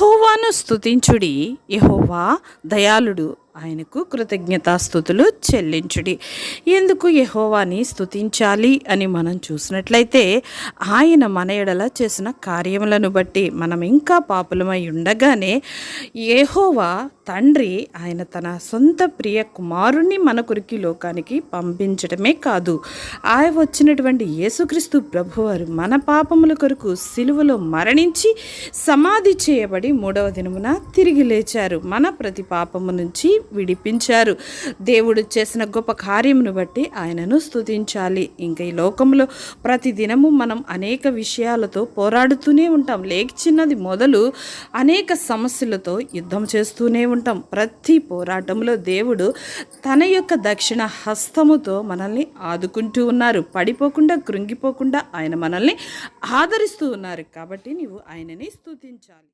యెహోవాను స్తుతించుడి. యెహోవా దయాళుడు, ఆయనకు కృతజ్ఞతాస్తుతులు చెల్లించుడి. ఎందుకు యెహోవాని స్తుతించాలి అని మనం చూసినట్లయితే, ఆయన మన ఎడల చేసిన కార్యములను బట్టి మనం ఇంకా పాపులమై ఉండగానే యెహోవా తండ్రి ఆయన తన సొంత ప్రియ కుమారుణ్ణి మన కొరికి లోకానికి పంపించడమే కాదు, ఆయన వచ్చినటువంటి యేసుక్రీస్తు ప్రభువారు మన పాపముల కొరకు సిలువలో మరణించి సమాధి చేయబడి మూడవ దినమున తిరిగి లేచారు. మన ప్రతి పాపము నుంచి విడిపించారు. దేవుడు చేసిన గొప్ప కార్యమును బట్టి ఆయనను స్తుతించాలి. ఇంకా ఈ లోకంలో ప్రతి దినము మనం అనేక విషయాలతో పోరాడుతూనే ఉంటాం. చిన్నది మొదలు అనేక సమస్యలతో యుద్ధం చేస్తూనే ఉంటాం. ప్రతి పోరాటంలో దేవుడు తన యొక్క దక్షిణ హస్తముతో మనల్ని ఆదుకుంటూ ఉన్నారు. పడిపోకుండా కృంగిపోకుండా ఆయన మనల్ని ఆదరిస్తూ ఉన్నారు. కాబట్టి నీవు ఆయనని స్తుతించాలి.